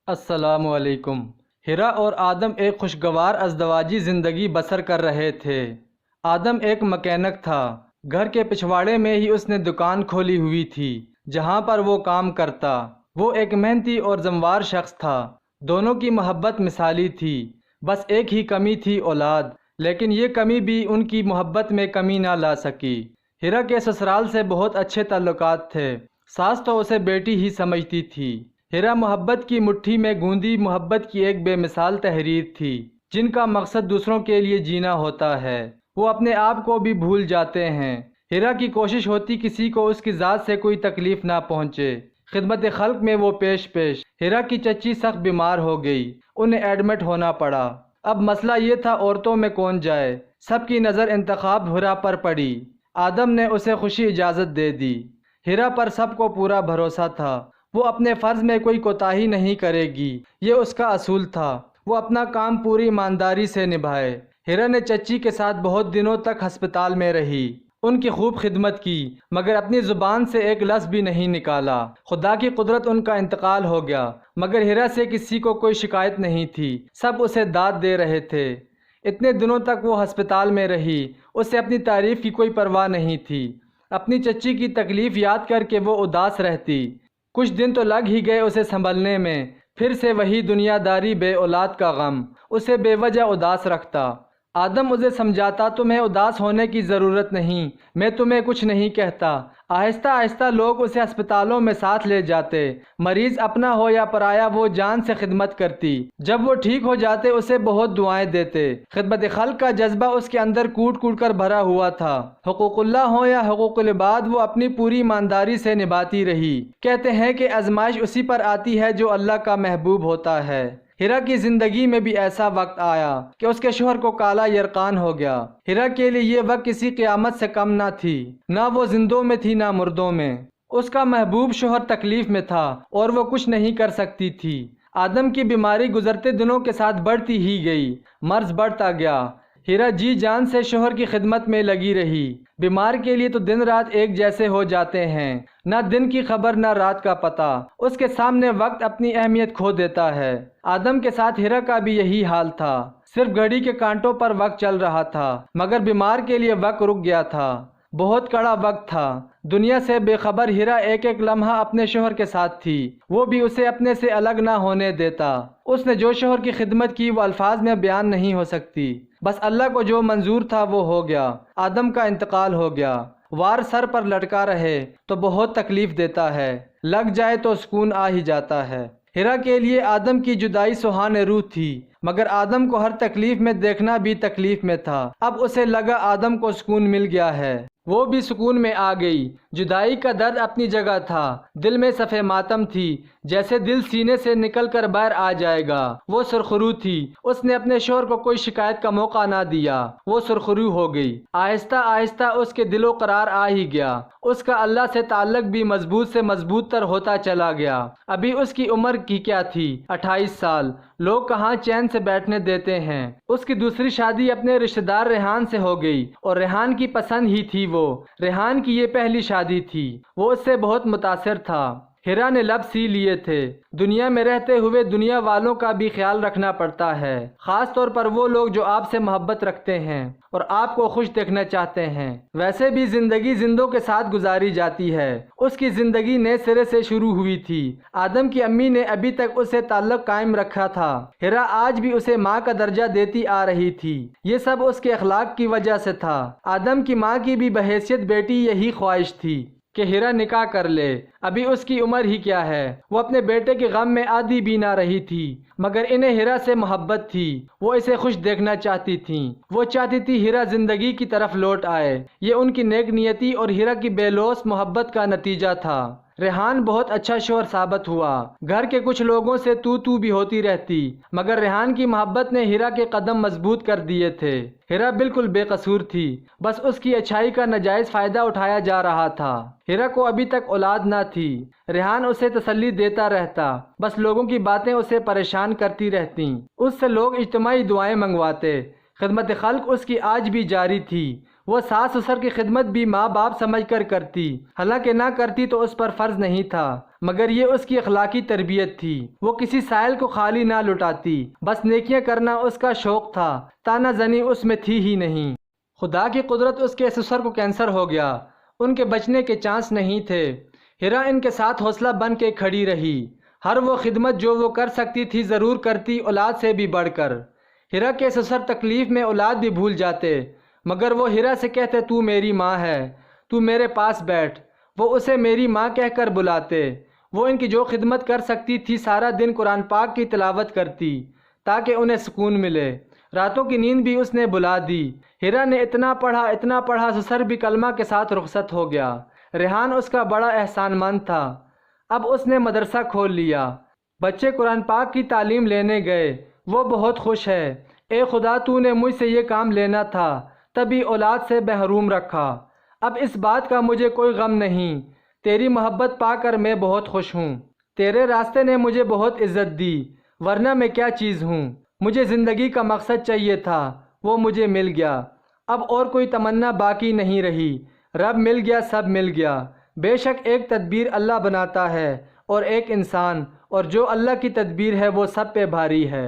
السلام علیکم۔ ہیرا اور آدم ایک خوشگوار ازدواجی زندگی بسر کر رہے تھے۔ آدم ایک مکینک تھا۔ گھر کے پچھواڑے میں ہی اس نے دکان کھولی ہوئی تھی جہاں پر وہ کام کرتا۔ وہ ایک محنتی اور ذمہ شخص تھا۔ دونوں کی محبت مثالی تھی، بس ایک ہی کمی تھی، اولاد۔ لیکن یہ کمی بھی ان کی محبت میں کمی نہ لا سکی۔ ہیرا کے سسرال سے بہت اچھے تعلقات تھے۔ ساس تو اسے بیٹی ہی سمجھتی تھی۔ ہیرا محبت کی مٹھی میں گوندی محبت کی ایک بے مثال تحریر تھی، جن کا مقصد دوسروں کے لیے جینا ہوتا ہے۔ وہ اپنے آپ کو بھی بھول جاتے ہیں۔ ہیرا کی کوشش ہوتی کسی کو اس کی ذات سے کوئی تکلیف نہ پہنچے۔ خدمت خلق میں وہ پیش۔ ہیرا کی چچی سخت بیمار ہو گئی، انہیں ایڈمٹ ہونا پڑا۔ اب مسئلہ یہ تھا عورتوں میں کون جائے۔ سب کی نظر انتخاب ہیرا پر پڑی۔ آدم نے اسے خوشی اجازت دے دی۔ ہیرا پر سب کو پورا بھروسہ تھا۔ وہ اپنے فرض میں کوئی کوتاہی نہیں کرے گی، یہ اس کا اصول تھا۔ وہ اپنا کام پوری ایمانداری سے نبھائے۔ ہیرا نے چچی کے ساتھ بہت دنوں تک ہسپتال میں رہی، ان کی خوب خدمت کی، مگر اپنی زبان سے ایک لفظ بھی نہیں نکالا۔ خدا کی قدرت ان کا انتقال ہو گیا، مگر ہیرا سے کسی کو کوئی شکایت نہیں تھی، سب اسے داد دے رہے تھے۔ اتنے دنوں تک وہ ہسپتال میں رہی، اسے اپنی تعریف کی کوئی پرواہ نہیں تھی۔ اپنی چچی کی تکلیف یاد کر کے وہ اداس رہتی۔ کچھ دن تو لگ ہی گئے اسے سنبھلنے میں، پھر سے وہی دنیا داری، بے اولاد کا غم اسے بے وجہ اداس رکھتا۔ آدم اسے سمجھاتا، تمہیں اداس ہونے کی ضرورت نہیں، میں تمہیں کچھ نہیں کہتا۔ آہستہ آہستہ لوگ اسے ہسپتالوں میں ساتھ لے جاتے، مریض اپنا ہو یا پرایا وہ جان سے خدمت کرتی۔ جب وہ ٹھیک ہو جاتے اسے بہت دعائیں دیتے۔ خدمت خلق کا جذبہ اس کے اندر کوٹ کوٹ کر بھرا ہوا تھا۔ حقوق اللہ ہو یا حقوق العباد وہ اپنی پوری ایمانداری سے نبھاتی رہی۔ کہتے ہیں کہ آزمائش اسی پر آتی ہے جو اللہ کا محبوب ہوتا ہے۔ ہیرا کی زندگی میں بھی ایسا وقت آیا کہ اس کے شوہر کو کالا یرقان ہو گیا۔ ہیرا کے لیے یہ وقت کسی قیامت سے کم نہ تھی، نہ وہ زندوں میں تھی نہ مردوں میں۔ اس کا محبوب شوہر تکلیف میں تھا اور وہ کچھ نہیں کر سکتی تھی۔ آدم کی بیماری گزرتے دنوں کے ساتھ بڑھتی ہی گئی، مرض بڑھتا گیا۔ ہیرا جی جان سے شوہر کی خدمت میں لگی رہی۔ بیمار کے لیے تو دن رات ایک جیسے ہو جاتے ہیں، نہ دن کی خبر نہ رات کا پتہ۔ اس کے سامنے وقت اپنی اہمیت کھو دیتا ہے۔ آدم کے ساتھ ہیرا کا بھی یہی حال تھا، صرف گھڑی کے کانٹوں پر وقت چل رہا تھا، مگر بیمار کے لیے وقت رک گیا تھا۔ بہت کڑا وقت تھا۔ دنیا سے بے خبر ہیرا ایک ایک لمحہ اپنے شوہر کے ساتھ تھی، وہ بھی اسے اپنے سے الگ نہ ہونے دیتا۔ اس نے جو شوہر کی خدمت کی وہ الفاظ میں بیان نہیں ہو سکتی۔ بس اللہ کو جو منظور تھا وہ ہو گیا۔ آدم کا انتقال ہو گیا۔ وار سر پر لٹکا رہے تو بہت تکلیف دیتا ہے، لگ جائے تو سکون آ ہی جاتا ہے۔ ہیرا کے لیے آدم کی جدائی سوہان روح تھی، مگر آدم کو ہر تکلیف میں دیکھنا بھی تکلیف میں تھا۔ اب اسے لگا آدم کو سکون مل گیا ہے، وہ بھی سکون میں آ گئی۔ جدائی کا درد اپنی جگہ تھا، دل میں صفے ماتم تھی، جیسے دل سینے سے نکل کر باہر آ جائے گا۔ وہ سرخرو تھی، اس نے اپنے شوہر کو کوئی شکایت کا موقع نہ دیا، وہ سرخرو ہو گئی۔ آہستہ آہستہ اس کے دل و قرار آ ہی گیا، اس کا اللہ سے تعلق بھی مضبوط سے مضبوط تر ہوتا چلا گیا۔ ابھی اس کی عمر کی کیا تھی، 28 سال، لوگ کہاں چین سے بیٹھنے دیتے ہیں۔ اس کی دوسری شادی اپنے رشتہ دار ریحان سے ہو گئی، اور ریحان کی پسند ہی تھی وہ۔ ریحان کی یہ پہلی شادی تھی، وہ اس سے بہت متاثر تھا۔ ہیرا نے لب سی لیے تھے۔ دنیا میں رہتے ہوئے دنیا والوں کا بھی خیال رکھنا پڑتا ہے، خاص طور پر وہ لوگ جو آپ سے محبت رکھتے ہیں اور آپ کو خوش دیکھنا چاہتے ہیں۔ ویسے بھی زندگی زندوں کے ساتھ گزاری جاتی ہے، اس کی زندگی نئے سرے سے شروع ہوئی تھی۔ آدم کی امی نے ابھی تک اس سے تعلق قائم رکھا تھا، ہیرا آج بھی اسے ماں کا درجہ دیتی آ رہی تھی۔ یہ سب اس کے اخلاق کی وجہ سے تھا۔ آدم کی ماں کی بھی بحیثیت بیٹی یہی خواہش تھی کہ ہیرا نکاح کر لے، ابھی اس کی عمر ہی کیا ہے۔ وہ اپنے بیٹے کے غم میں آدھی بھی نہ رہی تھی، مگر انہیں ہیرا سے محبت تھی، وہ اسے خوش دیکھنا چاہتی تھیں۔ وہ چاہتی تھی ہیرا زندگی کی طرف لوٹ آئے۔ یہ ان کی نیک نیتی اور ہیرا کی بے لوث محبت کا نتیجہ تھا۔ ریحان بہت اچھا شوہر ثابت ہوا، گھر کے کچھ لوگوں سے تو بھی ہوتی رہتی، مگر ریحان کی محبت نے ہیرا کے قدم مضبوط کر دیے تھے۔ ہیرا بالکل بے قصور تھی، بس اس کی اچھائی کا ناجائز فائدہ اٹھایا جا رہا تھا۔ ہیرا کو ابھی تک اولاد نہ تھی۔ ریحان اسے تسلی دیتا رہتا، بس لوگوں کی باتیں اسے پریشان کرتی رہتیں۔ اس سے لوگ اجتماعی دعائیں منگواتے۔ خدمت خلق اس کی آج بھی جاری تھی، وہ ساس سسر کی خدمت بھی ماں باپ سمجھ کر کرتی، حالانکہ نہ کرتی تو اس پر فرض نہیں تھا، مگر یہ اس کی اخلاقی تربیت تھی۔ وہ کسی سائل کو خالی نہ لٹاتی، بس نیکیاں کرنا اس کا شوق تھا، تانا زنی اس میں تھی ہی نہیں۔ خدا کی قدرت، اس کے سسر کو کینسر ہو گیا، ان کے بچنے کے چانس نہیں تھے۔ ہیرا ان کے ساتھ حوصلہ بن کے کھڑی رہی، ہر وہ خدمت جو وہ کر سکتی تھی ضرور کرتی، اولاد سے بھی بڑھ کر۔ ہیرا کے سسر تکلیف میں اولاد بھی بھول جاتے، مگر وہ ہیرا سے کہتے تو میری ماں ہے، تو میرے پاس بیٹھ۔ وہ اسے میری ماں کہہ کر بلاتے۔ وہ ان کی جو خدمت کر سکتی تھی، سارا دن قرآن پاک کی تلاوت کرتی تاکہ انہیں سکون ملے۔ راتوں کی نیند بھی اس نے بلا دی۔ ہیرا نے اتنا پڑھا، سسر بھی کلمہ کے ساتھ رخصت ہو گیا۔ ریحان اس کا بڑا احسان مند تھا، اب اس نے مدرسہ کھول لیا، بچے قرآن پاک کی تعلیم لینے گئے۔ وہ بہت خوش ہے۔ اے خدا، تو نے مجھ سے یہ کام لینا تھا، تبھی اولاد سے محروم رکھا، اب اس بات کا مجھے کوئی غم نہیں۔ تیری محبت پا کر میں بہت خوش ہوں۔ تیرے راستے نے مجھے بہت عزت دی، ورنہ میں کیا چیز ہوں۔ مجھے زندگی کا مقصد چاہیے تھا، وہ مجھے مل گیا، اب اور کوئی تمنا باقی نہیں رہی۔ رب مل گیا، سب مل گیا۔ بے شک ایک تدبیر اللہ بناتا ہے اور ایک انسان، اور جو اللہ کی تدبیر ہے وہ سب پہ بھاری ہے۔